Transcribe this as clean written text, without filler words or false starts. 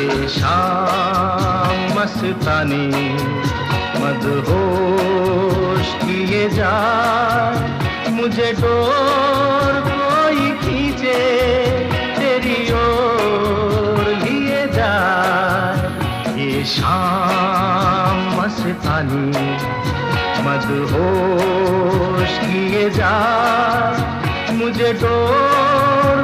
ये शाम मस्तानी मदहोश किए जाए, मुझे डोर कोई खींचे तेरी ओर लिए जाए। ये शाम मस्तानी मदहोश किए जाए, मुझे डोर